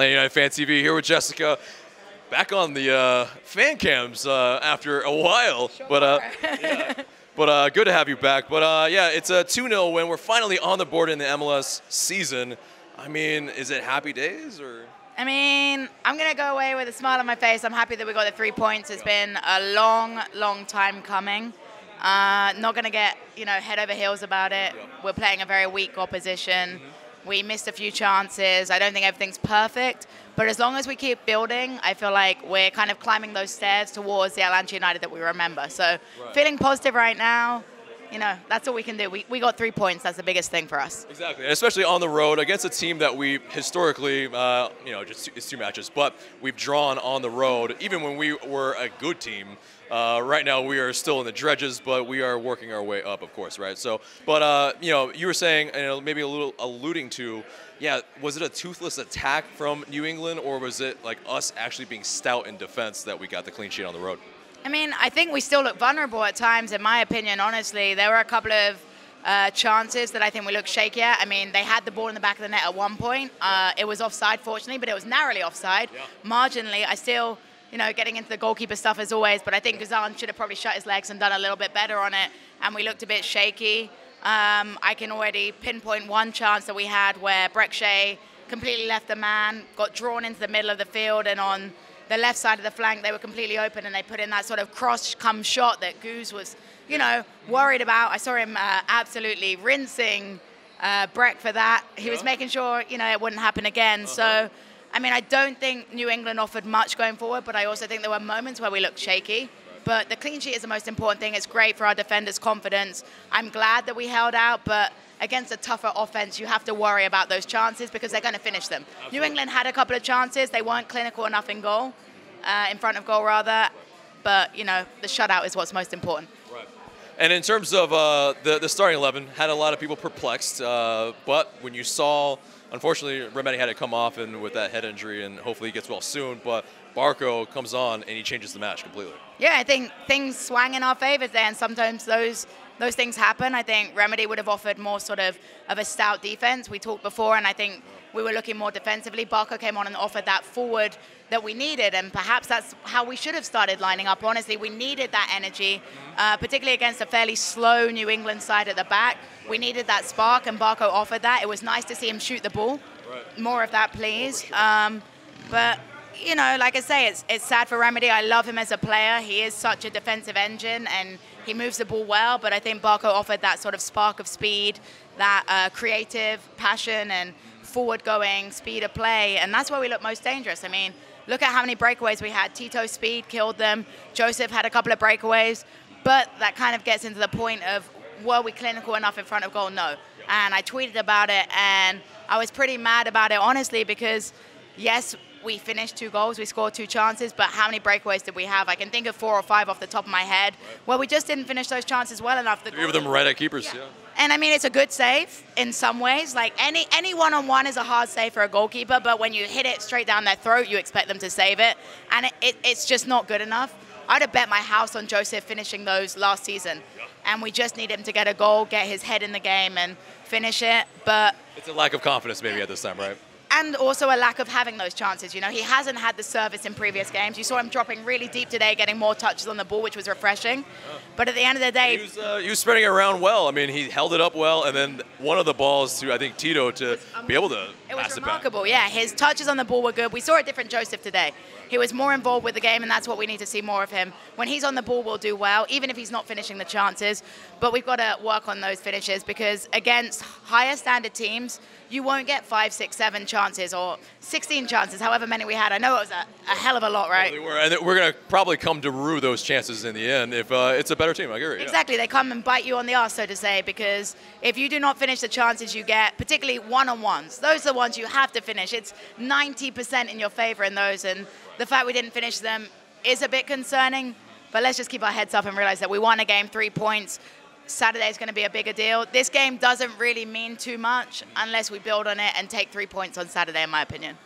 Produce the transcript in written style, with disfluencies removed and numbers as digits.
Atlanta United Fan TV here with Jessica, back on the fan cams after a while. Sure. But good to have you back. But yeah, it's a 2-0 win. We're finally on the board in the MLS season. I mean, is it happy days or? I mean, I'm going to go away with a smile on my face. I'm happy that we got the 3 points. It's been a long, long time coming. Not going to get, head over heels about it. We're playing a very weak opposition. We missed a few chances. I don't think everything's perfect. But as long as we keep building, I feel like we're kind of climbing those stairs towards the Atlanta United that we remember. So feeling positive right now. That's all we can do. We got 3 points. That's the biggest thing for us. Exactly, especially on the road against a team that we historically, it's 2 matches, but we've drawn on the road. Even when we were a good team, right now we are still in the dredges, but we are working our way up, of course, right? So, but you were saying, maybe a little alluding to, was it a toothless attack from New England, or was it like us actually being stout in defense that we got the clean sheet on the road? I mean, I think we still look vulnerable at times, in my opinion, honestly. There were a couple of chances that I think we looked shaky at. I mean, they had the ball in the back of the net at one point. It was offside, fortunately, but it was narrowly offside. Marginally, I still, getting into the goalkeeper stuff as always, but I think Gazan should have probably shut his legs and done a little bit better on it, and we looked a bit shaky. I can already pinpoint one chance that we had where Breck Shea completely left the man, got drawn into the middle of the field, and on the left side of the flank, they were completely open, and they put in that sort of cross-come shot that Goose was, worried about. I saw him absolutely rinsing Breck for that. He was making sure, it wouldn't happen again. So, I mean, I don't think New England offered much going forward, but I also think there were moments where we looked shaky. But the clean sheet is the most important thing. It's great for our defenders' confidence. I'm glad that we held out, but against a tougher offense, you have to worry about those chances because they're going to finish them. Absolutely. New England had a couple of chances. They weren't clinical enough in goal, in front of goal rather. But, the shutout is what's most important. Right. And in terms of the starting 11, had a lot of people perplexed. But when you saw, unfortunately, Remedi had to come off and with that head injury, and hopefully he gets well soon. But Barco comes on and he changes the match completely. Yeah, I think things swang in our favor there, and sometimes those things happen. I think Remedi would have offered more sort of a stout defense. We talked before, and I think we were looking more defensively. Barco came on and offered that forward that we needed, and perhaps that's how we should have started lining up. Honestly, we needed that energy, particularly against a fairly slow New England side at the back. We needed that spark, and Barco offered that. It was nice to see him shoot the ball. More of that, please. But like I say, it's sad for Remedi. I love him as a player. He is such a defensive engine, and he moves the ball well. But I think Barco offered that sort of spark of speed, that creative passion and forward-going speed of play, and that's where we look most dangerous. I mean, look at how many breakaways we had. Tito's speed killed them. Josef had a couple of breakaways, but that kind of gets into the point of, were we clinical enough in front of goal? No. And I tweeted about it, and I was pretty mad about it, honestly, because, yes, we finished 2 goals, we scored 2 chances, but how many breakaways did we have? I can think of 4 or 5 off the top of my head. Well, we just didn't finish those chances well enough. 3 of them right at keepers, yeah. And I mean, it's a good save in some ways. Like any one-on-one is a hard save for a goalkeeper, but when you hit it straight down their throat, you expect them to save it. And it's just not good enough. I'd have bet my house on Josef finishing those last season. And we just need him to get a goal, get his head in the game, and finish it. But it's a lack of confidence maybe at this time, right? And also a lack of having those chances. He hasn't had the service in previous games. You saw him dropping really deep today, getting more touches on the ball, which was refreshing. But at the end of the day, he was spreading it around well. I mean, he held it up well, and then one of the balls to, I think, Tito to be able to it pass was it remarkable. back. Yeah, his touches on the ball were good. We saw a different Josef today. He was more involved with the game, and that's what we need to see more of him. When he's on the ball, we'll do well, even if he's not finishing the chances. But we've got to work on those finishes, because against higher standard teams, you won't get 5, 6, 7 chances or 16 chances, however many we had. I know it was a hell of a lot, right? Well, and we're going to probably come to rue those chances in the end if it's a better team. I agree. Exactly. They come and bite you on the arse, so to say, because if you do not finish the chances you get, particularly one-on-ones, those are the ones you have to finish. It's 90% in your favor in those, and the fact we didn't finish them is a bit concerning, but let's just keep our heads up and realize that we won a game, 3 points. Saturday is going to be a bigger deal. This game doesn't really mean too much unless we build on it and take 3 points on Saturday, in my opinion.